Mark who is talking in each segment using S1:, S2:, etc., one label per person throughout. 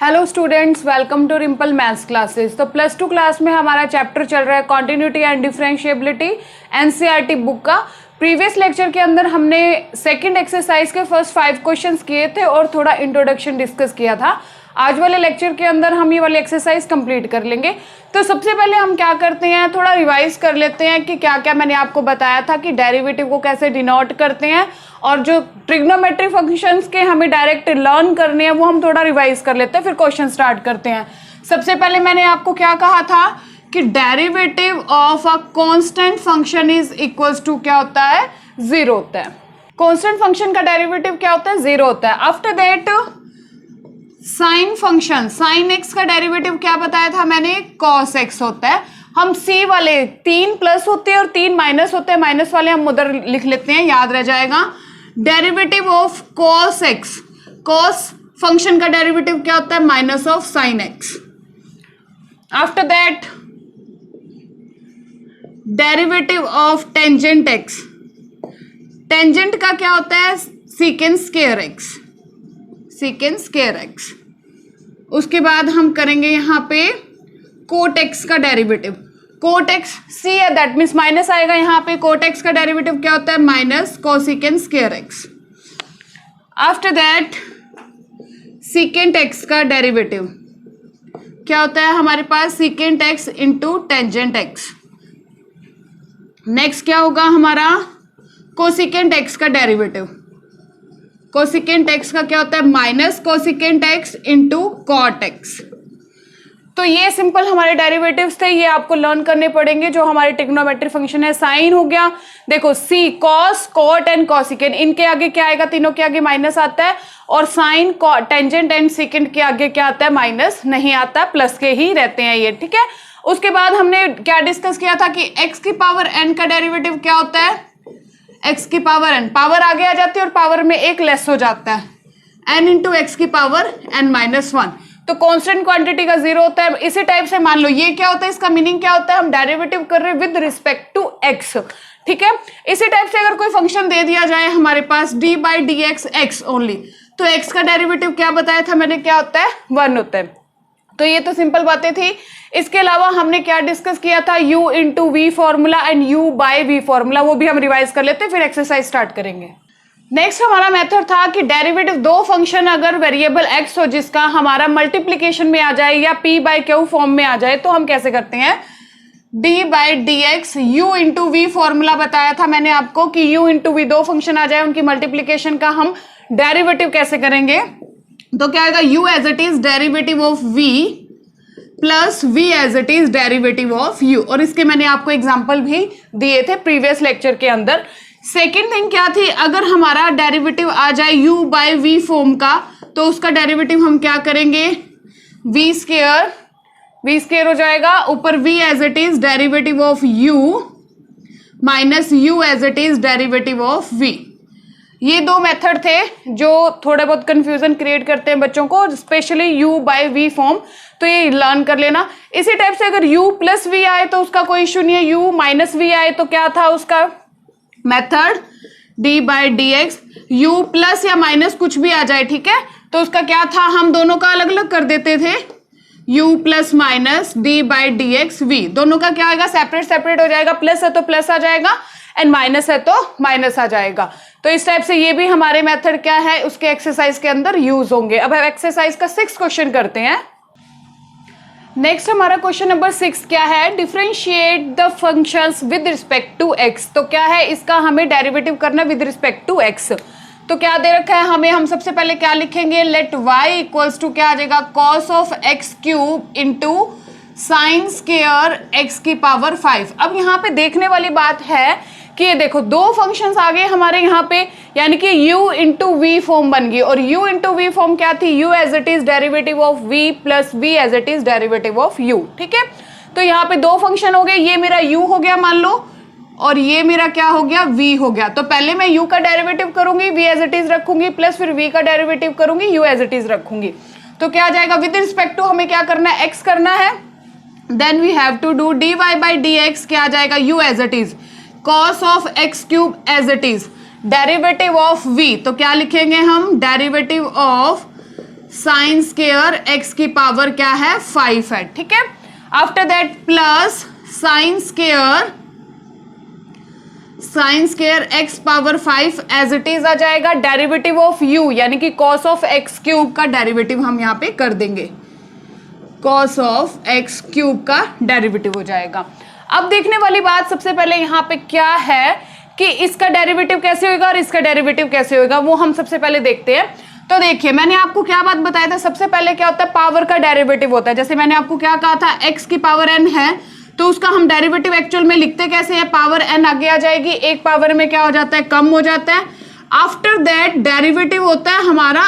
S1: Hello students, welcome to Rimple maths classes. तो plus two class में हमारा चैप्टर चल रहा है continuity and differentiability NCERT book का। प्रीवियस लेक्चर के अंदर हमने सेकंड एक्सरसाइज के फर्स्ट 5 क्वेश्चंस किए थे और थोड़ा इंट्रोडक्शन डिस्कस किया था। आज वाले लेक्चर के अंदर हम ये वाली एक्सरसाइज कंप्लीट कर लेंगे। तो सबसे पहले हम क्या करते हैं, थोड़ा रिवाइज कर लेते हैं कि क्या क्या मैंने आपको बताया था कि डेरिवेटिव को कैसे डिनोट करते हैं, और जो ट्रिग्नोमेट्री फंक्शंस के हमें डायरेक्ट लर्न करने हैं वो हम थोड़ा रिवाइज कर लेते हैं, फिर क्वेश्चन स्टार्ट करते हैं। सबसे पहले मैंने आपको क्या कहा था कि derivative of a constant function is equals to क्या होता है, 0 होता है। कांस्टेंट फंक्शन का डेरिवेटिव क्या होता है, 0 होता है। After that sine function, sine x का डेरिवेटिव क्या बताया था मैंने, कॉस एक्स होता है। हम सी वाले 3 प्लस होते हैं और 3 माइनस होते हैं, माइनस वाले हम उधर लिख लेते हैं, याद रह जाएगा। Derivative of cos x, cos function का डेरिवेटिव क्या होता है, minus of sine x. After that derivative of tangent x, tangent का क्या होता है, secant square x, secant square x. उसके बाद हम करेंगे यहाँ पे कोट एक्स का डेरिवेटिव, कोट एक्स सी है, दैट मीन्स माइनस आएगा यहाँ पे। कोट एक्स का डेरिवेटिव क्या होता है, minus cosecant square x. After that secant x का डेरिवेटिव क्या होता है हमारे पास, secant x into tangent x. Next क्या होगा हमारा, कोसिकेंट एक्स का डेरिवेटिव, कोसिकेंट एक्स का क्या होता है, minus cosecant x into cot x. तो ये सिंपल हमारे डेरिवेटिव्स थे, ये आपको लर्न करने पड़ेंगे। जो हमारे ट्रिग्नोमेट्रिक फंक्शन है, साइन हो गया, देखो सी, कॉस, कॉट एंड कोसिकेंट, इनके आगे क्या आएगा, तीनों के आगे माइनस आता है। और साइन, टेंजेंट एंड सीकेंट के आगे क्या आता है, माइनस नहीं आता, प्लस के ही रहते हैं ये, ठीक है। उसके बाद हमने क्या डिस्कस किया था कि एक्स की पावर एन का डेरिवेटिव क्या होता है, एक्स की पावर एन, पावर आगे आ जाती है और पावर में एक लेस हो जाता है, एन इंटू एक्स की पावर एन माइनस 1। तो कांस्टेंट क्वांटिटी का 0 होता है। इसी टाइप से मान लो ये क्या होता है, इसका मीनिंग क्या होता है, हम डेरिवेटिव कर रहे हैं विद रिस्पेक्ट टू एक्स, ठीक है। इसी टाइप से अगर कोई फंक्शन दे दिया जाए हमारे पास d by D x, x only, तो एक्स का डेरिवेटिव क्या बताया था मैंने, क्या होता है, 1 होता है। तो ये तो सिंपल बातें थी। इसके अलावा हमने क्या डिस्कस किया था, u into v formula and u by v formula, वो भी हम रिवाइज कर लेते हैं, फिर एक्सरसाइज स्टार्ट करेंगे। नेक्स्ट हमारा मेथड था कि डेरिवेटिव दो फंक्शन अगर वेरिएबल x हो जिसका हमारा मल्टीप्लीकेशन में आ जाए या p बाय क्यू फॉर्म में आ जाए, तो हम कैसे करते हैं, d by D X, u into v formula बताया था मैंने आपको कि u इंटू वी दो फंक्शन आ जाए, उनकी मल्टीप्लीकेशन का हम डेरिवेटिव कैसे करेंगे। तो क्या आएगा, u as it is derivative of v plus v as it is derivative of u। और इसके मैंने आपको एग्जांपल भी दिए थे प्रीवियस लेक्चर के अंदर। सेकेंड थिंग क्या थी, अगर हमारा डेरिवेटिव आ जाए u बाय v फॉर्म का, तो उसका डेरिवेटिव हम क्या करेंगे, v स्क्वायर हो जाएगा, ऊपर v as it is derivative of u minus u as it is derivative of v। ये दो मेथड थे जो थोड़ा बहुत कंफ्यूजन क्रिएट करते हैं बच्चों को, specially u by v form, तो ये लर्न कर लेना। इसी टाइप से अगर u प्लस v आए तो उसका कोई इशू नहीं है, u माइनस v आए तो क्या था उसका method, d by D X, u plus या माइनस कुछ भी आ जाए, ठीक है, तो उसका क्या था, हम दोनों का अलग अलग कर देते थे, u plus minus d by D X v, दोनों का क्या आएगा, सेपरेट सेपरेट हो जाएगा, प्लस है तो प्लस आ जाएगा एंड माइनस है तो माइनस आ जाएगा। तो इस टाइप से ये भी हमारे मेथड क्या है, उसके एक्सरसाइज के अंदर यूज होंगे। अब हम एक्सरसाइज का 6 क्वेश्चन करते हैं। नेक्स्ट हमारा क्वेश्चन नंबर 6 क्या है, differentiate the functions with respect to X. तो क्या है, इसका हमें डेरिवेटिव करना विद रिस्पेक्ट टू एक्स। तो क्या दे रखा है हमें, हम सबसे पहले क्या लिखेंगे, लेट y इक्वल्स टू क्या आ जाएगा, cos of x cube into sine square x की पावर 5। अब यहाँ पे देखने वाली बात है कि ये देखो दो फंक्शंस आ गए हमारे यहाँ पे, यानी कि u इंटू वी फॉर्म बन गई, और u इंटू वी फॉर्म क्या थी, u as it is derivative of v plus v as it is derivative of u, ठीक है। तो यहाँ पे दो फंक्शन हो गए, ये मेरा u हो गया मान लो, और ये मेरा क्या हो गया, v हो गया। तो पहले मैं u का डेरिवेटिव करूंगी, v एज इट इज रखूंगी, प्लस फिर v का डेरिवेटिव करूंगी, u एज इट इज रखूंगी। तो क्या आ जाएगा, विद रिस्पेक्ट टू हमें क्या करना है, x करना है, then we have to do dy by D x, क्या आ जाएगा, u as it is cos of x cube as it is derivative of v, तो क्या लिखेंगे हम, derivative of sine square x की पावर क्या है 5 है, ठीक है। After that plus sine square x power 5 as it is आ जाएगा। डेरिवेटिव ऑफ u यानी कि कॉस ऑफ एक्स क्यूब का डेरिवेटिव हम यहाँ पे कर देंगे, कॉस ऑफ एक्स क्यूब का डेरिवेटिव हो जाएगा। अब देखने वाली बात सबसे पहले यहाँ पे क्या है कि इसका डेरिवेटिव कैसे होगा और इसका डेरिवेटिव कैसे होगा, वो हम सबसे पहले देखते हैं। तो देखिए मैंने आपको क्या बात बताया था, सबसे पहले क्या होता है पावर का डेरिवेटिव होता है। जैसे मैंने आपको क्या कहा था, x की पावर n है तो उसका हम डेरिवेटिव एक्चुअल में लिखते कैसे हैं, पावर n आगे आ जाएगी, एक पावर में क्या हो जाता है कम हो जाता है। आफ्टर दैट डेरिवेटिव होता है हमारा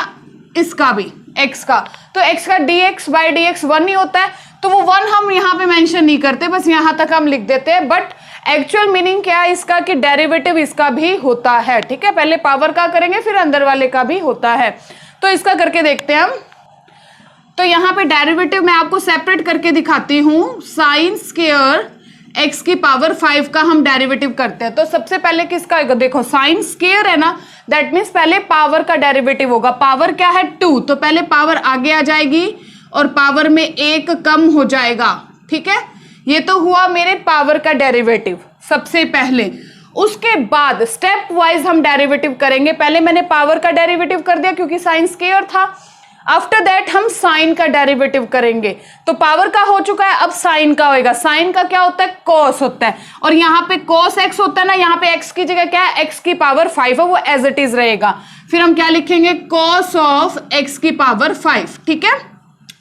S1: इसका भी x का, तो x का dx बाई dx 1 ही होता है, तो वो 1 हम यहाँ पे मेंशन नहीं करते, बस यहाँ तक हम लिख देते हैं। बट एक्चुअल मीनिंग क्या है इसका कि डेरिवेटिव इसका भी होता है, ठीक है। पहले पावर का करेंगे फिर अंदर वाले का भी होता है, तो इसका करके देखते हैं हम। तो यहाँ पे डेरिवेटिव मैं आपको सेपरेट करके दिखाती हूँ। साइन स्क्वायर एक्स की पावर 5 का हम डेरिवेटिव करते हैं। तो सबसे पहले किसका, देखो साइन स्क्वायर है ना, दैट मीन्स पहले पावर का डेरिवेटिव होगा। पावर क्या है 2, तो पहले पावर आगे आ जाएगी और पावर में 1 कम हो जाएगा, ठीक है। ये तो हुआ मेरे पावर का डेरिवेटिव सबसे पहले। उसके बाद स्टेप वाइज हम डेरिवेटिव करेंगे। पहले मैंने पावर का डेरिवेटिव कर दिया क्योंकि साइन स्क्वायर था। आफ्टर दैट हम साइन का डेरिवेटिव करेंगे। तो पावर का हो चुका है, अब साइन का होएगा। साइन का क्या होता है, कॉस होता है, और यहाँ पे कॉस एक्स होता है ना, यहाँ पे एक्स की जगह क्या है, एक्स की पावर 5 है, वो एज इट इज रहेगा। फिर हम क्या लिखेंगे, कॉस ऑफ एक्स की पावर 5, ठीक है।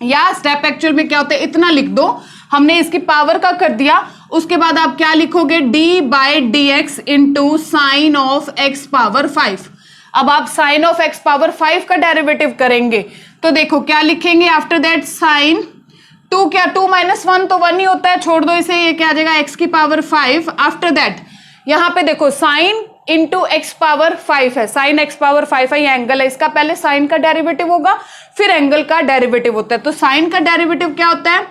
S1: या स्टेप एक्चुअल में क्या होता है, इतना लिख दो, हमने इसकी पावर का कर दिया। उसके बाद आप क्या लिखोगे, d by D x into sine of x power 5। अब आप साइन ऑफ एक्स पावर 5 का डेरिवेटिव करेंगे तो देखो क्या लिखेंगे, आफ्टर दैट साइन 2, क्या 2 माइनस 1 तो 1 ही होता है, छोड़ दो इसे, ये क्या आ जाएगा एक्स की पावर 5। आफ्टर दैट यहाँ पे देखो साइन इंटू एक्स पावर 5 है, साइन एक्स पावर 5 है, ये एंगल है, इसका पहले साइन का डेरिवेटिव होगा फिर एंगल का डेरिवेटिव होता है। तो साइन का डेरिवेटिव क्या होता है,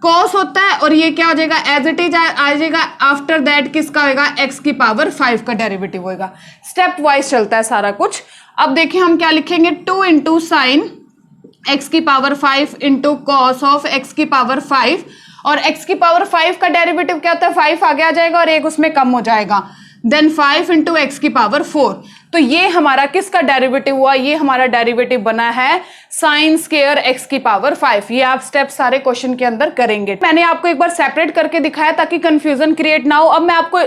S1: कॉस होता है, और ये क्या हो जाएगा एज इट इज आ जाएगा। आफ्टर दैट किसका होगा, एक्स की पावर 5 का डेरिवेटिव होगा। स्टेप वाइज चलता है सारा कुछ। अब देखिए हम क्या लिखेंगे, 2 इंटू साइन एक्स की power 5 into cos of x की पावर 5, और एक्स की पावर 5 का डेरिवेटिव क्या होता है, 5 आगे आ जाएगा और एक उसमें कम हो जाएगा, देन 5 इंटू एक्स की पावर 4। तो ये हमारा किसका डेरिवेटिव हुआ, ये हमारा डेरिवेटिव बना है साइन स्क्वायर एक्स की पावर 5। ये आप स्टेप सारे क्वेश्चन के अंदर करेंगे। मैंने आपको एक बार सेपरेट करके दिखाया ताकि कंफ्यूजन क्रिएट ना हो। अब मैं आपको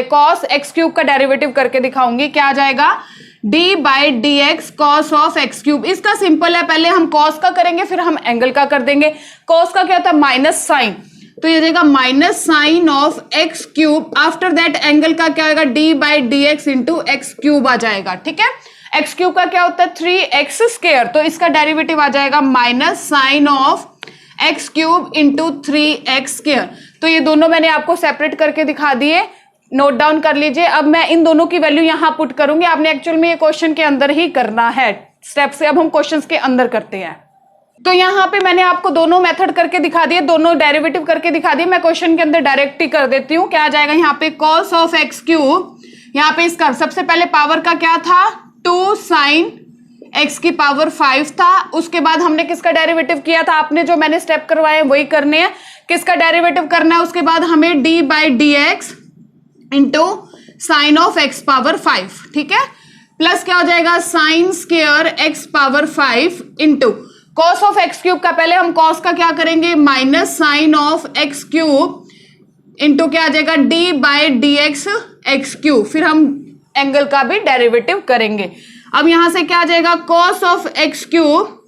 S1: कॉस एक्स क्यूब का डेरिवेटिव करके दिखाऊंगी। क्या आ जाएगा, d by D x cos of x cube. इसका सिंपल है, पहले हम कॉस का करेंगे फिर हम एंगल का कर देंगे। कॉस का क्या होता है, माइनस साइन, तो ये जाएगा minus sine of x cube. After that angle का क्या होगा, d by D x into x cube आ जाएगा, ठीक है। एक्स क्यूब का क्या होता है 3x स्क्वायर, तो इसका डेरिवेटिव आ जाएगा minus sine of x cube into 3x square. तो ये दोनों मैंने आपको सेपरेट करके दिखा दिए, नोट डाउन कर लीजिए। अब मैं इन दोनों की वैल्यू यहां पुट करूंगी, आपने एक्चुअल में ये क्वेश्चन के अंदर ही करना है स्टेप से। अब हम क्वेश्चंस के अंदर करते हैं। तो यहाँ पे मैंने आपको दोनों मेथड करके दिखा दिए, दोनों डेरिवेटिव करके दिखा दिए। मैं क्वेश्चन के अंदर डायरेक्ट ही कर देती हूँ। क्या आ जाएगा यहाँ पे, कॉस ऑफ एक्स क्यूब, यहाँ पे इसका सबसे पहले पावर का क्या था 2 साइन एक्स की पावर 5 था। उसके बाद हमने किसका डेरिवेटिव किया था, आपने जो मैंने स्टेप करवाए वही करने हैं। किसका डेरिवेटिव करना है, उसके बाद हमें d by D x into sine of x power 5, ठीक है, प्लस क्या हो जाएगा sine square x power 5 into cos of x cube का, पहले हम कॉस का क्या करेंगे minus sine of x cube into क्या आ जाएगा d by D x X cube, फिर हम एंगल का भी डेरिवेटिव करेंगे। अब यहां से क्या आ जाएगा, cos of x cube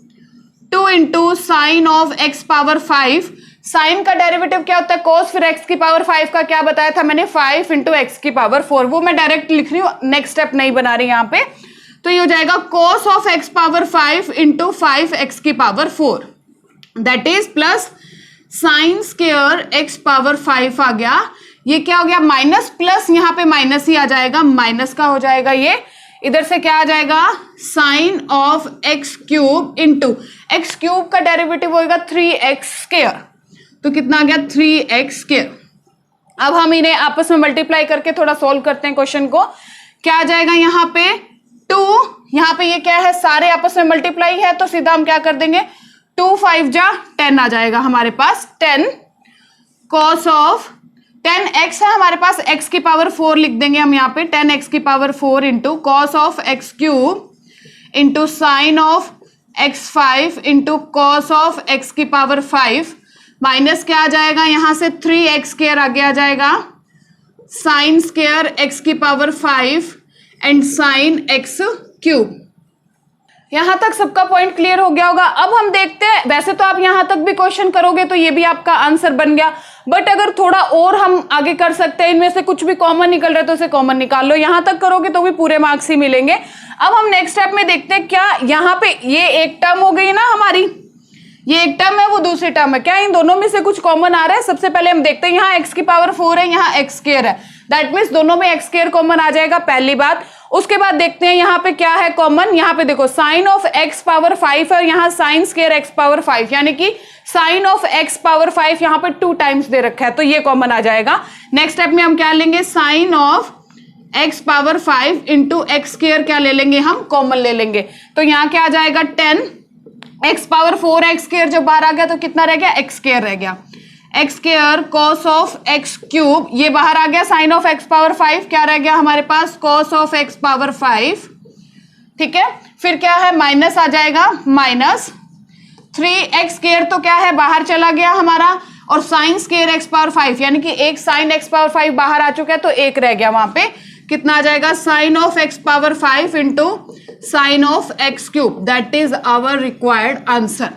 S1: 2 into sine of x power 5। Sine का डेरिवेटिव क्या होता है, कॉस, फिर एक्स की पावर 5 का क्या बताया था मैंने 5 इंटू एक्स की पावर 4, वो मैं डायरेक्ट लिख रही हूँ, नेक्स्ट स्टेप नहीं बना रही यहाँ पे। तो ये हो जाएगा cos of x power 5 into 5 x की power 4, that is plus sine square x power 5 आ गया। ये क्या हो गया, माइनस प्लस, यहाँ पे माइनस ही आ जाएगा, माइनस का हो जाएगा ये। इधर से क्या आ जाएगा, sine of x cube into x cube का डेरिवेटिव होगा 3x स्क्वायर, तो कितना आ गया 3x स्क्वायर। अब हम इन्हें आपस में मल्टीप्लाई करके थोड़ा सोल्व करते हैं क्वेश्चन को। क्या आ जाएगा यहाँ पे 2 यहाँ पे ये क्या है, सारे आपस में मल्टीप्लाई है, तो सीधा हम क्या कर देंगे, 2 5 जा 10 आ जाएगा हमारे पास। 10 cos ऑफ 10x है हमारे पास, x की पावर 4 लिख देंगे हम यहाँ पे, 10x की power 4 into cos of x cube into sine of x5 into cos of x की पावर 5 माइनस क्या आ जाएगा यहाँ से 3x स्क्वायर आगे आ जाएगा, साइन स्क्वायर x की power 5 and sine x cube. यहां तक सबका पॉइंट क्लियर हो गया होगा। अब हम देखते हैं, वैसे तो आप यहां तक भी क्वेश्चन करोगे तो ये भी आपका आंसर बन गया, बट अगर थोड़ा और हम आगे कर सकते हैं, इनमें से कुछ भी कॉमन निकल रहा है तो उसे कॉमन निकाल लो। यहां तक करोगे तो भी पूरे मार्क्स ही मिलेंगे। अब हम नेक्स्ट स्टेप में देखते हैं, क्या यहाँ पे ये एक टर्म हो गई ना हमारी, ये एक टर्म है वो दूसरी टर्म है, क्या इन दोनों में से कुछ कॉमन आ रहा है? सबसे पहले हम देखते हैं, यहाँ एक्स की पावर 4 है, यहाँ एक्स स्क्वायर है, दैट मीन्स दोनों में एक्स स्क्वायर कॉमन आ जाएगा, पहली बात। उसके बाद देखते हैं यहाँ पे क्या है कॉमन, यहाँ पे देखो साइन ऑफ एक्स पावर 5 है और यहाँ साइन स्क्वायर एक्स पावर 5, यानी कि साइन ऑफ एक्स पावर 5 यहाँ पे 2 टाइम्स दे रखा है, तो ये कॉमन आ जाएगा। नेक्स्ट स्टेप में हम क्या लेंगे, sine of x power 5 into X square क्या ले लेंगे हम, कॉमन ले लेंगे, तो यहाँ क्या आ जाएगा 10 एक्स पावर 4 एक्स स्क्वायर जब बाहर आ गया तो कितना रह गया, एक्स स्क्वायर रह गया, x square cos of x cube, ये बाहर आ गया, साइन ऑफ एक्स पावर 5 क्या रह गया हमारे पास, कॉस ऑफ एक्स पावर 5, ठीक है। फिर क्या है, माइनस आ जाएगा, माइनस 3x स्क्वायर तो क्या है बाहर चला गया हमारा, और साइन स्क्वायर एक्स पावर 5 यानी कि एक साइन एक्स पावर 5 बाहर आ चुका है तो एक रह गया, वहां पे कितना आ जाएगा, sine of x power 5 into sine of x cube, that is our required answer.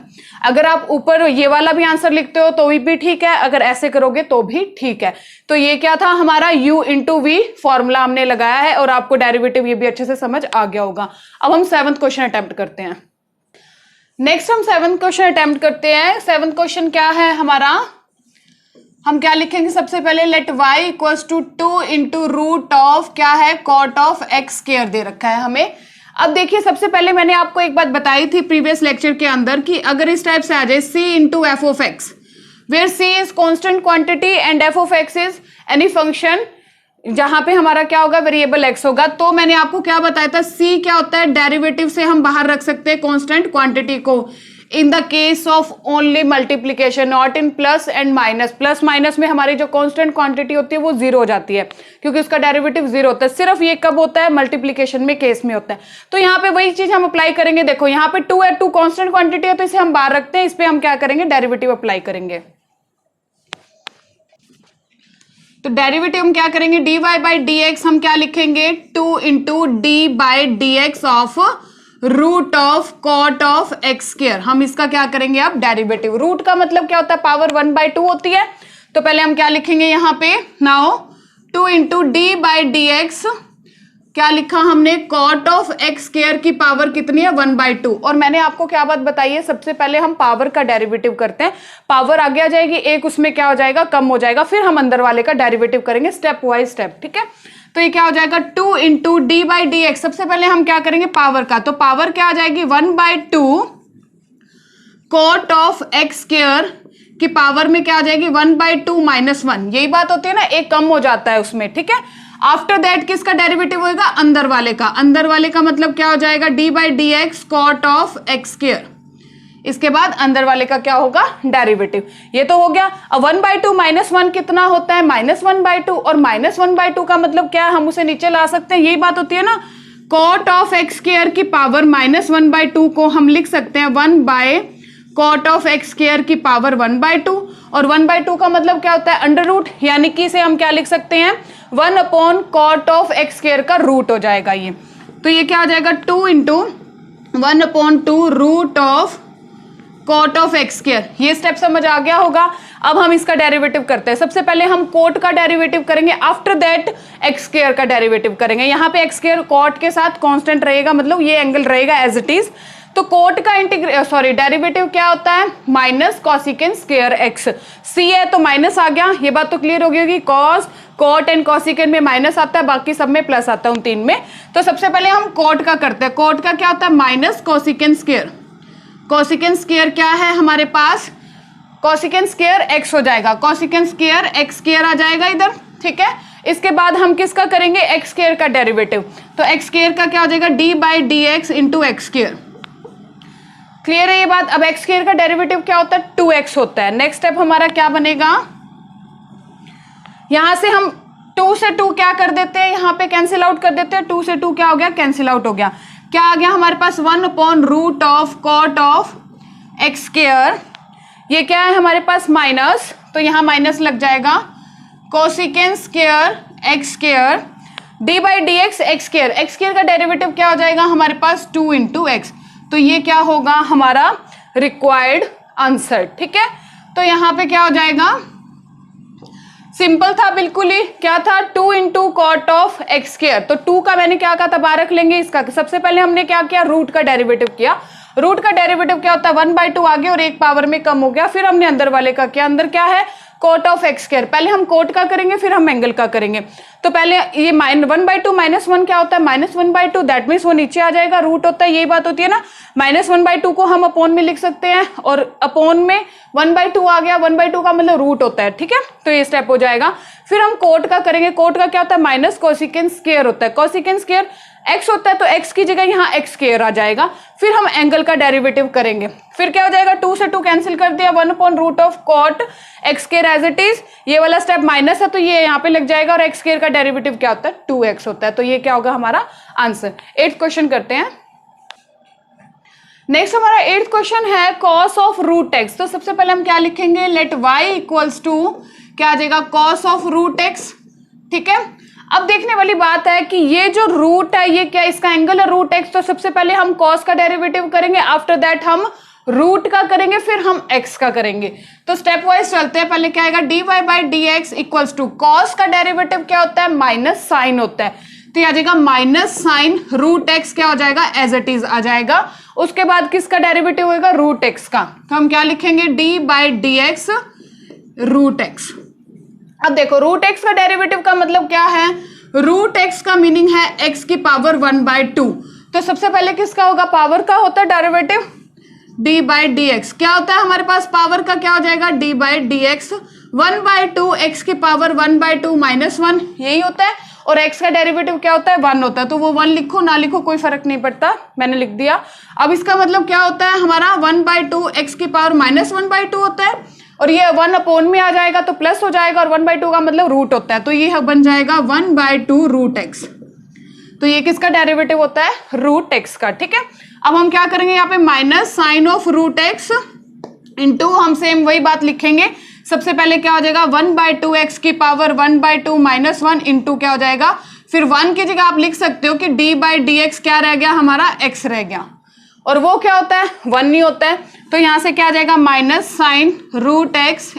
S1: अगर आप ऊपर ये वाला भी आंसर लिखते हो तो भी ठीक है, अगर ऐसे करोगे तो भी ठीक है। तो ये क्या था हमारा u इंटू वी फॉर्मूला हमने लगाया है, और आपको डेरिवेटिव ये भी अच्छे से समझ आ गया होगा। अब हम 7th क्वेश्चन अटेम्प्ट करते हैं। नेक्स्ट हम 7th क्वेश्चन अटेम्प्ट करते हैं। 7th क्वेश्चन क्या है हमारा, हम क्या लिखेंगे, सबसे पहले let y equals to 2 into root of क्या है, कॉट ऑफ एक्स स्क्वायर दे रखा है हमें। अब देखिए, सबसे पहले मैंने आपको एक बात बताई थी प्रीवियस लेक्चर के अंदर कि अगर इस टाइप से आ जाए c into F of X, where c is constant quantity and F of X is any function जहां पे हमारा क्या होगा, वेरिएबल x होगा, तो मैंने आपको क्या बताया था, c क्या होता है, डेरिवेटिव से हम बाहर रख सकते हैं कॉन्स्टेंट क्वांटिटी को, in the case of only multiplication, not in plus and minus. Plus minus में हमारी जो कांस्टेंट क्वांटिटी होती है वो 0 हो जाती है, क्योंकि उसका डेरिवेटिव 0 होता है। सिर्फ ये कब होता है, मल्टीप्लीकेशन में केस में होता है। तो यहाँ पे वही चीज हम अप्लाई करेंगे। देखो यहाँ पे 2 है, 2 कांस्टेंट क्वांटिटी है तो इसे हम बाहर रखते हैं, इस पे हम क्या करेंगे, डेरिवेटिव अप्लाई करेंगे। तो डेरिवेटिव हम क्या करेंगे, dy बाई डी एक्स हम क्या लिखेंगे, 2 into D by D X of root of cot of x square. हम इसका क्या करेंगे अब, डेरिवेटिव। रूट का मतलब क्या होता है, पावर 1/2 होती है, तो पहले हम क्या लिखेंगे यहाँ पे, now 2 into D by D x क्या लिखा हमने, कॉट ऑफ एक्स स्क्वायर की पावर कितनी है, 1/2। और मैंने आपको क्या बात बताई है, सबसे पहले हम पावर का डेरिवेटिव करते हैं, पावर आगे आ जाएगी, एक उसमें क्या हो जाएगा, कम हो जाएगा, फिर हम अंदर वाले का डेरिवेटिव करेंगे स्टेप वाइज स्टेप, ठीक है। तो ये क्या हो जाएगा, 2 into D by D x, सबसे पहले हम क्या करेंगे पावर का, तो पावर क्या आ जाएगी, 1/2 कॉट ऑफ एक्स स्क्वायर की पावर में क्या आ जाएगी, 1/2 माइनस 1, यही बात होती है ना, एक कम हो जाता है उसमें, ठीक है। आफ्टर दैट किसका डेरिवेटिव होगा, अंदर वाले का। अंदर वाले का मतलब क्या हो जाएगा, D by D X cot of x square, इसके बाद अंदर वाले का क्या होगा, डेरिवेटिव। ये तो हो गया। अब 1/2 माइनस 1 कितना होता है, -1/2, और -1/2 का मतलब क्या है, हम उसे नीचे ला सकते हैं, यही बात होती है ना। कॉट ऑफ एक्स स्क्वायर की पावर -1/2 को हम लिख सकते हैं 1 by cot of x square की पावर 1/2, और 1/2 का मतलब क्या होता है, अंडर रूट, यानी कि इसे हम क्या लिख सकते हैं, 1 upon cot of x square का रूट हो जाएगा ये। तो ये क्या हो जाएगा, 2 into 1/2 root of cot of x square. ये स्टेप समझ आ गया होगा। अब हम इसका डेरिवेटिव करते हैं। सबसे पहले हम कोट का डेरिवेटिव करेंगे, आफ्टर दैट एक्स स्क्वायर का डेरिवेटिव करेंगे। यहाँ पे एक्स स्क्वायर कॉट के साथ कांस्टेंट रहेगा, मतलब ये एंगल रहेगा एज इट इज। तो कोट का डेरिवेटिव क्या होता है, माइनस कॉसिकेंट स्क्वायर एक्स। सी है तो माइनस आ गया, ये बात तो क्लियर हो गई होगी। कॉस, कॉट एंड कॉसिकेंट में माइनस आता है, बाकी सब में प्लस आता है, उन तीन में। तो सबसे पहले हम कोट का करते हैं। कोट का क्या होता है, minus cosecant square. Cosecant square क्या है हमारे पास, कॉसिकेंट स्क्वायर एक्स हो जाएगा, कॉसिकेंट स्क्वायर एक्स स्क्वायर आ जाएगा इधर, ठीक है। इसके बाद हम किसका करेंगे, एक्स स्क्वायर का डेरिवेटिव। तो एक्स स्क्वायर का क्या हो जाएगा, D by D x into X square. Clear है ये बात। अब एक्स स्क्वायर का डेरिवेटिव क्या होता है, 2x होता है। नेक्स्ट स्टेप हमारा क्या बनेगा, यहां से हम 2 से 2 क्या कर देते हैं, यहां पे कैंसिल आउट कर देते हैं। 2 से 2 क्या हो गया, कैंसिल आउट हो गया। क्या आ गया हमारे पास, 1/रूट of cot of x square. ये क्या है हमारे पास, माइनस, तो यहां माइनस लग जाएगा, cosecant square x square D by D x x square. X square का डेरिवेटिव क्या हो जाएगा हमारे पास, 2 इंटू एक्स। तो ये क्या होगा हमारा रिक्वायर्ड आंसर। ठीक है, तो यहां पे क्या हो जाएगा, सिंपल था बिल्कुल ही, क्या था, 2 into cot of x square. तो 2 का मैंने क्या कहा था, बाहर रख लेंगे इसका। सबसे पहले हमने क्या किया, रूट का डेरिवेटिव किया। रूट का डेरिवेटिव क्या होता है, 1/2 आगे और 1 पावर में कम हो गया। फिर हमने अंदर वाले का किया, अंदर क्या है, कोट ऑफ एक्स स्क्वायर। पहले हम कोट का करेंगे फिर हम एंगल का करेंगे। तो पहले ये 1/2 -1 क्या होता है, -1/2, दैट मीन्स वो नीचे आ जाएगा, रूट होता है, यही बात होती है ना। -1/2 को हम अपॉन में लिख सकते हैं और अपॉन में 1/2 आ गया, 1/2 का मतलब रूट होता है। ठीक है, तो ये स्टेप हो जाएगा। फिर हम कोट का करेंगे। कोट का क्या होता है, माइनस कोसिकेंट स्क्वायर होता है। कोसिकेंट स्क्वायर x होता है तो x की जगह यहाँ x स्क्वायर आ जाएगा। फिर हम एंगल का डेरिवेटिव करेंगे। फिर क्या हो जाएगा, 2 से 2 कैंसिल कर दिया, 1/रूट of cot x square as it is. ये वाला स्टेप माइनस है तो ये यहाँ पे लग जाएगा और एक्स स्क्वायर का डेरिवेटिव क्या होता है, 2x होता है। तो ये क्या होगा हमारा आंसर। 8th क्वेश्चन करते हैं। नेक्स्ट हमारा 8th क्वेश्चन है कॉस ऑफ रूट एक्स। तो सबसे पहले हम क्या लिखेंगे, लेट y इक्वल्स टू क्या आ जाएगा, कॉस ऑफ रूट एक्स। ठीक है, अब देखने वाली बात है कि ये जो रूट है ये क्या, इसका एंगल है रूट एक्स। तो सबसे पहले हम कॉस का डेरिवेटिव करेंगे, आफ्टर दैट हम रूट का करेंगे, फिर हम एक्स का करेंगे। तो स्टेप वाइज चलते हैं। पहले क्या आएगा, D Y by D X equals to, cos का डेरिवेटिव क्या होता है, माइनस साइन होता है। तो ये आ जाएगा माइनस साइन रूट एक्स, क्या हो जाएगा, एज इट इज आ जाएगा। उसके बाद किसका डेरिवेटिव होगा, रूट एक्स का। तो हम क्या लिखेंगे, D by D X root X. अब देखो रूट एक्स का डेरिवेटिव का मतलब क्या है, रूट एक्स का मीनिंग है एक्स की पावर 1/2। तो सबसे पहले किसका होगा, पावर का होता है derivative, D by D x. क्या होता है हमारे पास, पावर का क्या हो जाएगा, D by D x. 1/2 X की पावर 1/2 -1 यही होता है। और एक्स का डेरिवेटिव क्या होता है, 1 होता है। तो वो 1 लिखो ना लिखो कोई फर्क नहीं पड़ता, मैंने लिख दिया। अब इसका मतलब क्या होता है हमारा, 1/2 एक्स की पावर -1/2 होता है और ये 1 अपॉन में आ जाएगा तो प्लस हो जाएगा और 1/2 का मतलब रूट होता है। तो ये बन जाएगा 1/2 रूट एक्स। तो ये किसका डेरिवेटिव होता है, रूट एक्स का। ठीक है, अब हम क्या करेंगे, यहाँ पे minus sine of root X into, हम सेम वही बात लिखेंगे। सबसे पहले क्या हो जाएगा, 1/2 एक्स की पावर 1/2 -1 इंटू क्या हो जाएगा, फिर 1 की जगह आप लिख सकते हो कि डी बाई डी एक्स क्या रह गया हमारा, एक्स रह गया। और वो क्या होता है, 1 नहीं होता है। तो यहां से क्या आ जाएगा, minus sine root X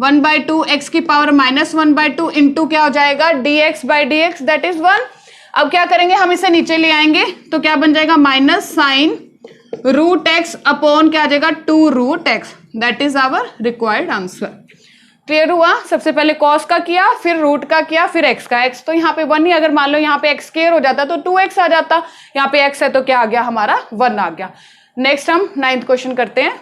S1: 1/2 X की पावर -1/2 इंटू क्या हो जाएगा, D X by D X that is 1। अब क्या करेंगे, हम इसे नीचे ले आएंगे तो क्या बन जाएगा, minus sine root X upon क्या आ जाएगा, 2 root X. That is our required answer. Clear हुआ, सबसे पहले कॉस का किया, फिर रूट का किया, फिर एक्स का। एक्स तो यहाँ पे 1 ही, अगर मान लो यहाँ पे एक्स स्क्वायर हो जाता तो 2x आ जाता, यहाँ पे एक्स है तो क्या आ गया हमारा, 1 आ गया। नेक्स्ट हम 9th क्वेश्चन करते हैं।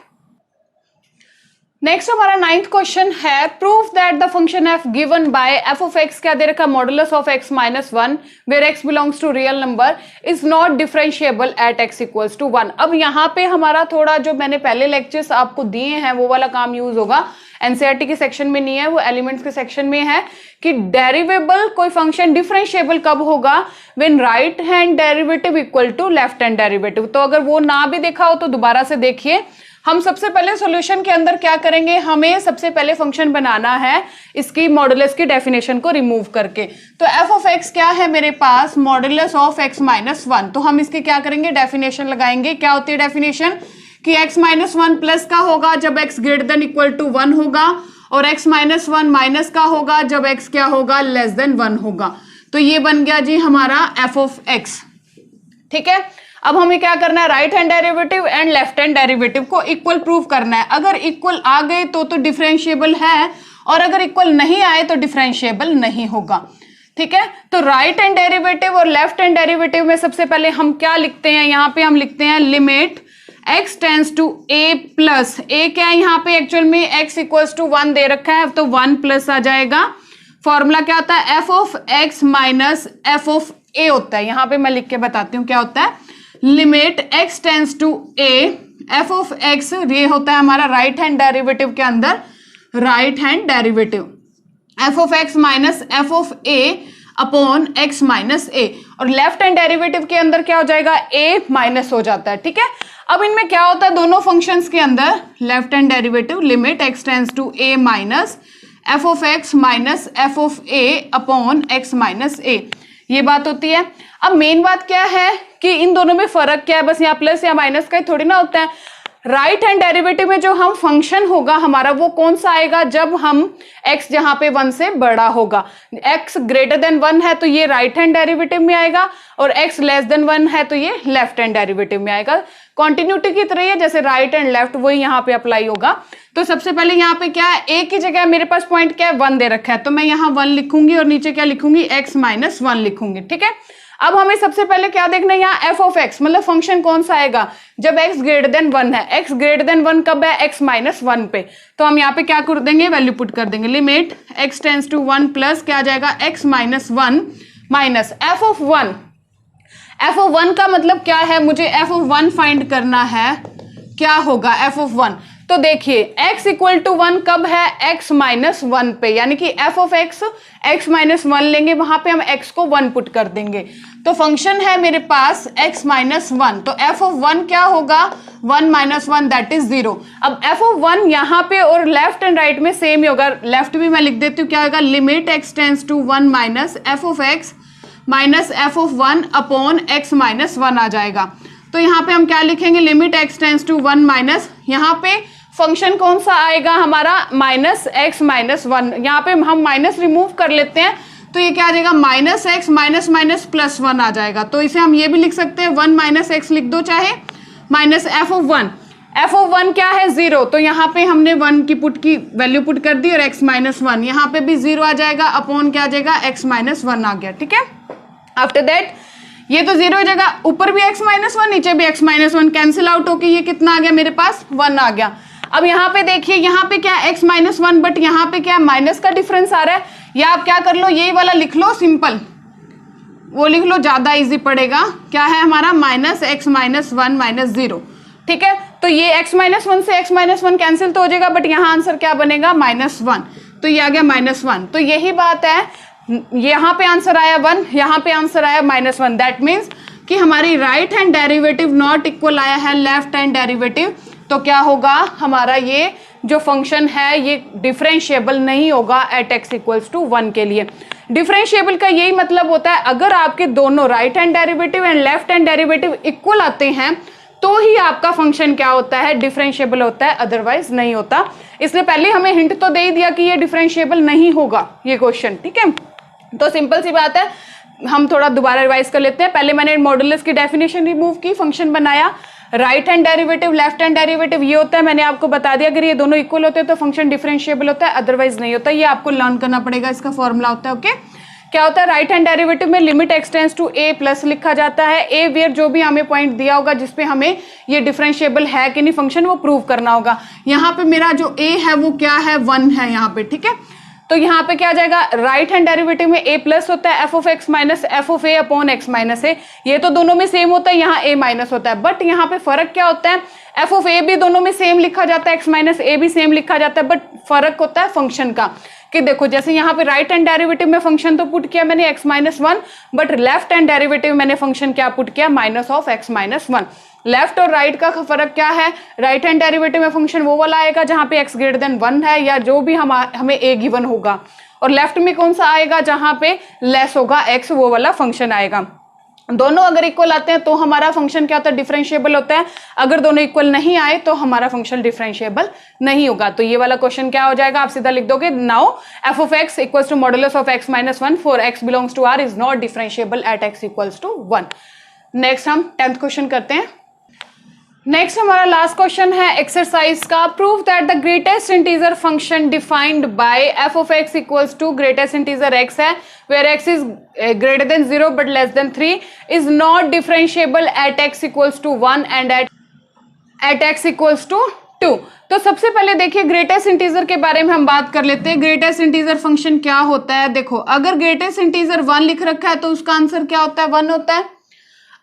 S1: नेक्स्ट हमारा 9th क्वेश्चन है, proof that the function F given by F of X, क्या दे रखा, modulus of X -1 where X belongs to real number is not differentiable at x equals to 1। अब यहाँ पे हमारा थोड़ा जो मैंने पहले लेक्चर्स आपको दिए हैं वो वाला काम यूज होगा, एनसीईआरटी के सेक्शन में नहीं है, वो एलिमेंट्स के सेक्शन में है कि डेरिवेबल कोई फंक्शन डिफरेंशिएबल कब होगा, when right hand derivative equal to left hand derivative. तो अगर वो ना भी देखा हो तो दोबारा से देखिए। हम सबसे पहले सॉल्यूशन के अंदर क्या करेंगे, हमें सबसे पहले फंक्शन बनाना है इसकी मॉडुलस की डेफिनेशन को रिमूव करके। तो एफ ऑफ एक्स क्या है मेरे पास, मॉडुलस ऑफ एक्स -1। तो हम इसकी क्या करेंगे, डेफिनेशन लगाएंगे। क्या होती है डेफिनेशन, कि x -1 प्लस का होगा जब x greater than equal to 1 होगा, और x -1 माइनस का होगा जब x क्या होगा, लेस देन 1 होगा। तो ये बन गया जी हमारा f ऑफ x। ठीक है, अब हमें क्या करना है, right hand derivative and left hand derivative को इक्वल प्रूव करना है। अगर इक्वल आ गए तो डिफरेंशिएबल है, और अगर इक्वल नहीं आए तो डिफरेंशिएबल नहीं होगा। ठीक है, तो राइट हैंड डेरिवेटिव और लेफ्ट हैंड डेरिवेटिव में सबसे पहले हम क्या लिखते हैं, यहाँ पे हम लिखते हैं limit x tends to a plus a, क्या है यहाँ पे एक्चुअल में x इक्वल्स टू 1 दे रखा है तो 1 प्लस आ जाएगा, फॉर्मूला क्या होता है, f of x minus F of a होता है। यहां पे मैं लिख के बताती हूँ क्या होता है, limit x tends to a, f of x ये होता है हमारा राइट हैंड डेरिवेटिव के अंदर right hand derivative, f of x minus F of a upon x minus a, और लेफ्ट हैंड डेरिवेटिव के अंदर क्या हो जाएगा, ए माइनस हो जाता है। ठीक है, अब इनमें क्या होता है, दोनों फंक्शंस के अंदर left hand derivative limit x tends to a minus F of x minus F of a upon x minus a, ये बात होती है। अब मेन बात क्या है कि इन दोनों में फर्क क्या है, बस यहाँ प्लस या माइनस का ही थोड़ी ना होता है। राइट हैंड डेरिवेटिव में जो हम फंक्शन होगा हमारा वो कौन सा आएगा, जब हम x जहां पे 1 से बड़ा होगा, x ग्रेटर देन 1 है तो ये राइट हैंड डेरिवेटिव में आएगा, और x लेस देन 1 है तो ये लेफ्ट हैंड डेरिवेटिव में आएगा। कॉन्टिन्यूटी की तरह है, जैसे राइट एंड लेफ्ट वही यहाँ पे अप्लाई होगा। तो सबसे पहले यहाँ पे क्या है, a की जगह मेरे पास पॉइंट क्या है, 1 दे रखा है, तो मैं यहाँ 1 लिखूंगी और नीचे क्या लिखूंगी, x माइनस 1 लिखूंगी। ठीक है, अब हमें सबसे पहले क्या देखना है, यहाँ एफ ऑफ एक्स मतलब फंक्शन कौन सा आएगा, जब x ग्रेटर देन 1 है। x ग्रेटर देन 1 कब है, x माइनस 1 पे, तो हम यहाँ पे क्या कर देंगे, वैल्यू पुट कर देंगे, limit x tends to 1 plus क्या आ जाएगा, x minus 1 minus F of 1। F of 1 का मतलब क्या है, मुझे एफ ऑफ 1 फाइंड करना है, क्या होगा एफ ऑफ 1। तो देखिए x इक्वल टू 1 कब है, x माइनस 1 पे, यानी कि एफ ऑफ x माइनस 1 लेंगे, वहां पे हम x को 1 पुट कर देंगे, तो फंक्शन है मेरे पास x माइनस 1, तो एफ ऑफ 1 क्या होगा, 1 माइनस 1 दैट इज 0। अब एफ ऑफ 1 यहाँ पे और लेफ्ट एंड राइट में सेम ही होगा, लेफ्ट भी मैं लिख देती हूँ, क्या होगा, limit x tends to 1 minus F of x minus F of 1 upon x minus 1 आ जाएगा। तो यहाँ पे हम क्या लिखेंगे, limit x tends to 1 minus, यहाँ पे फंक्शन कौन सा आएगा हमारा, माइनस एक्स माइनस 1, यहाँ पे हम माइनस रिमूव कर लेते हैं तो ये क्या आ जाएगा, minus x minus minus plus 1 आ जाएगा। तो इसे हम ये भी लिख सकते हैं 1 माइनस एक्स लिख दो चाहे, minus F of 1, F of 1 क्या है 0, तो यहाँ पे हमने 1 की वैल्यू पुट कर दी और एक्स माइनस 1, यहाँ पे भी 0 आ जाएगा, अपॉन क्या आ जाएगा, एक्स माइनस 1 आ गया। ठीक है, आफ्टर दैट ये तो 0 हो जाएगा, ऊपर भी x माइनस 1 नीचे भी x माइनस 1, कैंसिल आउट होके ये कितना आ गया मेरे पास, 1 आ गया। अब यहाँ पे देखिए, यहाँ पे क्या है x माइनस 1, बट यहाँ पे क्या है, माइनस का डिफरेंस आ रहा है, या आप क्या कर लो, यही वाला लिख लो, सिंपल वो लिख लो, ज्यादा इजी पड़ेगा। क्या है हमारा, माइनस एक्स माइनस 1 माइनस 0। ठीक है, तो ये x माइनस 1 से x माइनस 1 कैंसिल तो हो जाएगा, बट यहाँ आंसर क्या बनेगा, माइनस 1, तो ये आ गया माइनस 1। तो यही बात है, यहाँ पे आंसर आया 1, यहाँ पे आंसर आया माइनस 1, दैट मीन्स कि हमारी right hand derivative not equal आया है लेफ्ट हैंड डेरिवेटिव, तो क्या होगा हमारा ये जो फंक्शन है ये डिफरेंशिएबल नहीं होगा एट x इक्वल्स टू 1 के लिए। डिफरेंशिएबल का यही मतलब होता है, अगर आपके दोनों right hand derivative and left hand derivative equal आते हैं तो ही आपका फंक्शन क्या होता है, डिफरेंशिएबल होता है, अदरवाइज नहीं होता। इसलिए पहले हमें हिंट तो दे ही दिया कि ये डिफरेंशिएबल नहीं होगा ये क्वेश्चन। ठीक है, तो सिंपल सी बात है, हम थोड़ा दोबारा रिवाइज कर लेते हैं। पहले मैंने मॉडुलस की डेफिनेशन रिमूव की, फंक्शन बनाया, right hand derivative left hand derivative ये होता है, मैंने आपको बता दिया अगर ये दोनों इक्वल होते हैं तो फंक्शन डिफरेंशिएबल होता है, अदरवाइज नहीं होता। ये आपको लर्न करना पड़ेगा, इसका फॉर्मूला होता है। ओके, क्या होता है, राइट हैंड डेरिवेटिव में limit x tends to A plus लिखा जाता है, ए वेयर जो भी हमें पॉइंट दिया होगा जिसपे हमें ये डिफरेंशिएबल है कि नहीं फंक्शन, वो प्रूव करना होगा। यहाँ पे मेरा जो ए है वो क्या है, 1 है यहाँ पे। ठीक है, तो यहाँ पे क्या आ जाएगा, राइट हैंड डेरिवेटिव में a प्लस होता है f of x minus F of a upon x minus a, ये तो दोनों में सेम होता है, यहाँ a माइनस होता है, बट यहाँ पे फर्क क्या होता है, एफ ऑफ ए भी दोनों में सेम लिखा जाता है, एक्स माइनस ए भी सेम लिखा जाता है, बट फर्क होता है फंक्शन का। कि देखो जैसे यहाँ पे राइट हैंड डेरिवेटिव में फंक्शन तो पुट किया मैंने x minus 1, but left hand derivative मैंने फंक्शन क्या पुट किया, minus of x minus 1। Left और राइट का फर्क क्या है, राइट हैंड डेरिवेटिव में फंक्शन वो वाला आएगा जहां पे x ग्रेटर देन 1 है या जो भी हमें a गिवन होगा, और लेफ्ट में कौन सा आएगा जहां पे लेस होगा x, वो वाला फंक्शन आएगा। दोनों अगर इक्वल आते हैं तो हमारा फंक्शन क्या होता है, डिफरेंशिएबल होता है। अगर दोनों इक्वल नहीं आए तो हमारा फंक्शन डिफरेंशिएबल नहीं होगा। तो ये वाला क्वेश्चन क्या हो जाएगा, आप सीधा लिख दोगे, now f of x equals to modulus of x minus 1 for x belongs to R is not differentiable at x equals to 1। Next हम 10th क्वेश्चन करते हैं। नेक्स्ट हमारा लास्ट क्वेश्चन है एक्सरसाइज का, prove that the greatest integer function defined by F of x equals to greatest integer x है where x is greater than 0 but less than 3 is not differentiable at x equals to 1 and at x equals to 2। तो सबसे पहले देखिए greatest integer के बारे में हम बात कर लेते हैं। ग्रेटेस्ट इंटीजर फंक्शन क्या होता है? देखो, अगर ग्रेटेस्ट इंटीजर 1 लिख रखा है तो उसका आंसर क्या होता है? 1 होता है।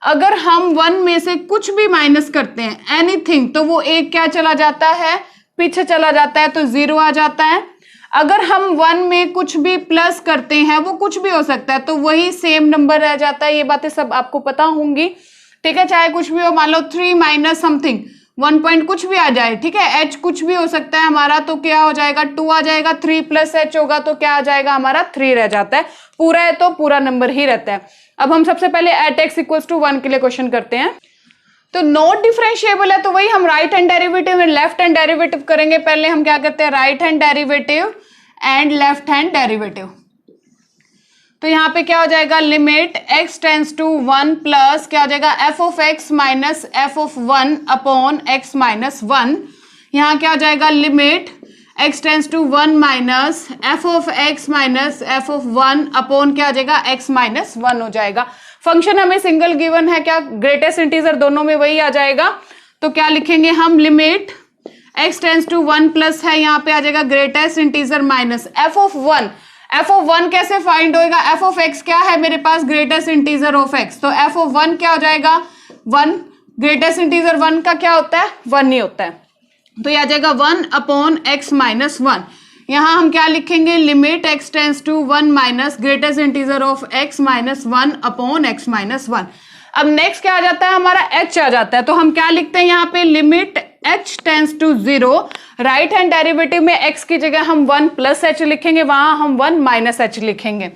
S1: अगर हम 1 में से कुछ भी माइनस करते हैं, एनीथिंग, तो वो एक क्या चला जाता है? पीछे चला जाता है, तो 0 आ जाता है। अगर हम 1 में कुछ भी प्लस करते हैं, वो कुछ भी हो सकता है, तो वही सेम नंबर रह जाता है। ये बातें सब आपको पता होंगी, ठीक है। चाहे कुछ भी हो, मान लो 3 माइनस समथिंग 1 पॉइंट कुछ भी आ जाए, ठीक है। h कुछ भी हो सकता है हमारा, तो क्या हो जाएगा? 2 आ जाएगा। 3 प्लस h होगा तो क्या आ जाएगा हमारा? 3 रह जाता है। पूरा है तो पूरा नंबर ही रहता है। अब हम सबसे पहले एट x इक्वल्स टू 1 के लिए क्वेश्चन करते हैं। तो नॉट डिफरेंशिएबल है, तो वही हम right hand derivative and left hand derivative करेंगे। पहले हम क्या करते हैं? Right hand derivative and left hand derivative. तो यहाँ पे क्या हो जाएगा? Limit x tends to 1 plus क्या हो जाएगा? f of x minus f of 1 upon x minus 1। यहाँ क्या हो जाएगा? Limit x tends to 1 minus f of x minus f of 1 upon क्या हो जाएगा? x माइनस 1 हो जाएगा। फंक्शन हमें सिंगल गिवन है, क्या ग्रेटेस्ट इंटीजर दोनों में वही आ जाएगा। तो क्या लिखेंगे हम? Limit x tends to 1 plus है, यहाँ पे आ जाएगा greatest integer minus f of 1। f of 1 कैसे फाइंड होएगा? f ऑफ x क्या है मेरे पास? Greatest integer of x। तो f ऑफ 1 क्या हो जाएगा? 1। ग्रेटेस्ट इंटीजर 1 का क्या होता है? 1 ही होता है। तो ये आ जाएगा 1 अपॉन x माइनस 1। यहाँ हम क्या लिखेंगे? Limit x tends to 1 minus greatest integer of x minus 1 upon x minus 1। अब नेक्स्ट क्या आ जाता है हमारा? h आ जाता है। तो हम क्या लिखते हैं यहाँ पे? Limit h tends to 0। Right hand derivative में x की जगह हम 1 प्लस h लिखेंगे, वहां हम 1 माइनस h लिखेंगे।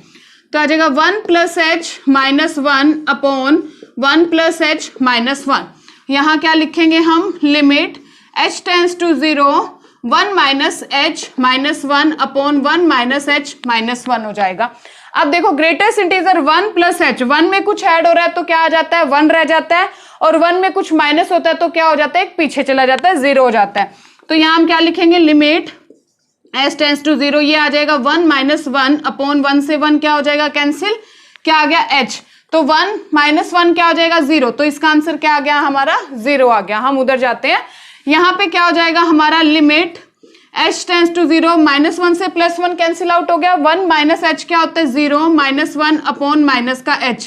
S1: तो आ जाएगा 1 plus h minus 1 upon 1 plus h minus 1। यहाँ क्या लिखेंगे हम? Limit h tends to 0 1 minus h minus 1 upon 1 minus h minus 1 हो जाएगा। अब देखो ग्रेटेस्ट इंटीजर 1 प्लस h, 1 में कुछ ऐड हो रहा है तो क्या आ जाता है? 1 रह जाता है, और 1 में कुछ माइनस होता है तो क्या हो जाता है? एक पीछे चला जाता है, 0 हो जाता है। तो यहाँ हम क्या लिखेंगे? लिमिट h टेंस टू 0, ये आ जाएगा 1 माइनस 1 अपॉन 1 से 1 क्या हो जाएगा? कैंसिल। क्या आ गया? h। तो 1 माइनस 1 क्या हो जाएगा? 0। तो इसका आंसर क्या आ गया हमारा? 0 आ गया। हम उधर जाते हैं, यहाँ पे क्या हो जाएगा हमारा? Limit h tends to 0 minus 1 से प्लस 1 कैंसिल आउट हो गया। 1 माइनस h क्या होता है? 0 माइनस 1 अपॉन माइनस का h।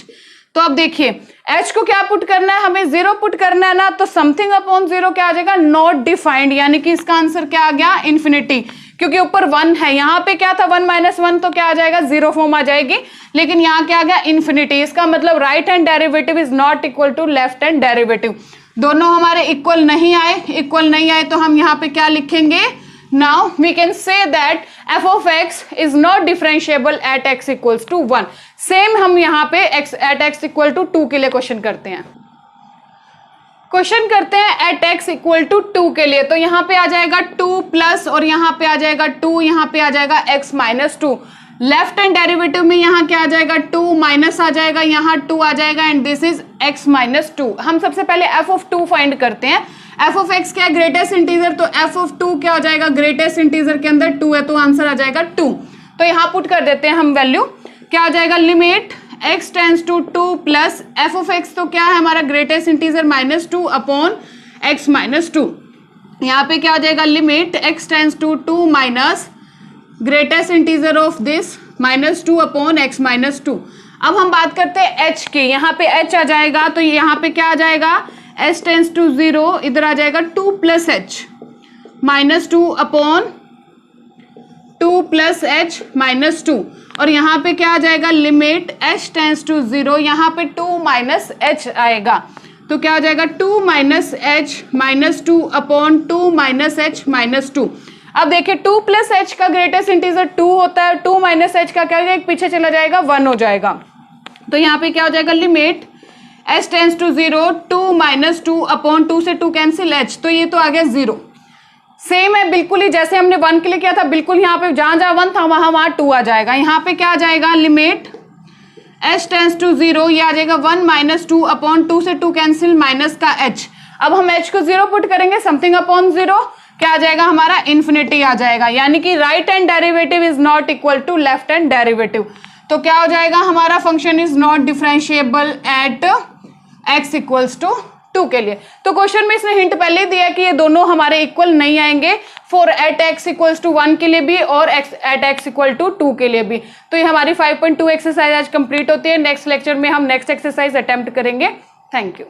S1: तो अब देखिए h को क्या पुट करना है? हमें 0 पुट करना है ना, तो समथिंग अपॉन 0 क्या आ जाएगा? नॉट डिफाइंड, यानी कि इसका आंसर क्या आ गया? इन्फिनिटी, क्योंकि ऊपर 1 है। यहाँ पे क्या था? 1 माइनस 1, तो क्या आ जाएगा? 0 फॉर्म आ जाएगी। लेकिन यहाँ क्या आ गया? इन्फिनिटी। इसका मतलब right hand derivative is not equal to left hand derivative. दोनों हमारे इक्वल नहीं आए। इक्वल नहीं आए तो हम यहाँ पे क्या लिखेंगे? Now we can say that f of x is not differentiable at x equals to 1. Same हम यहाँ पे x at x equal to 2 के लिए क्वेश्चन करते हैं। क्वेश्चन करते हैं at x equal to 2 के लिए। तो यहाँ पे आ जाएगा 2 प्लस, और यहाँ पे आ जाएगा 2, यहाँ पे आ जाएगा x minus 2। Left hand derivative में यहाँ क्या आ जाएगा? 2 माइनस आ जाएगा, यहाँ 2 आ जाएगा, and this is x minus 2। हम सबसे पहले f ऑफ 2 फाइंड करते हैं। f ऑफ x क्या है? Greatest integer. तो f ऑफ 2 क्या हो जाएगा? ग्रेटेस्ट इंटीजर के अंदर 2 है, तो आंसर आ जाएगा 2। तो यहाँ पुट कर देते हैं हम वैल्यू। क्या आ जाएगा? Limit x tends to 2 plus f of x, तो क्या है हमारा? Greatest integer minus 2 upon x minus 2। यहाँ पे क्या आ जाएगा? Limit x tends to 2 minus greatest integer of this minus 2 upon x minus 2। अब हम बात करते हैं h की। यहाँ पे h आ जाएगा, तो यहाँ पे क्या आ जाएगा? h टेंस टू 0, इधर आ जाएगा 2 plus h minus 2 upon 2 plus h minus 2। और यहाँ पे क्या आ जाएगा? लिमिट h टेंस टू 0, यहाँ पे 2 माइनस h आएगा, तो क्या आ जाएगा? 2 minus h minus 2 upon 2 minus h minus 2। अब देखिए 2 प्लस h का ग्रेटेस्ट इंटीजर 2 होता है, 2 माइनस h का क्या हो जाएगा? पीछे चला जाएगा, 1 हो जाएगा। तो यहाँ पे क्या हो जाएगा? Limit h tends to 0, 2 minus 2 upon 2 से 2 कैंसिल h, तो ये तो आ गया 0। सेम है बिल्कुल ही जैसे हमने 1 के लिए किया था, बिल्कुल यहाँ पे जहां जहां 1 था वहां 2 आ जाएगा। यहाँ पे क्या आ जाएगा? लिमिट h टेंस टू 0, ये आ जाएगा 1 माइनस 2 अपॉन 2 से 2 कैंसिल माइनस का h। अब हम h को 0 पुट करेंगे, समथिंग अपॉन 0 क्या आ जाएगा हमारा? इन्फिनिटी आ जाएगा, यानी कि right hand derivative is not equal to left hand derivative. तो क्या हो जाएगा हमारा? Function is not differentiable at x equals to 2 के लिए। तो क्वेश्चन में इसने हिंट पहले ही दिया कि ये दोनों हमारे इक्वल नहीं आएंगे for at x equals to 1 के लिए भी और एट x इक्वल टू 2 के लिए भी। तो ये हमारी 5.2 एक्सरसाइज आज कंप्लीट होती है। नेक्स्ट लेक्चर में हम नेक्स्ट एक्सरसाइज अटेम्प्ट करेंगे। Thank you.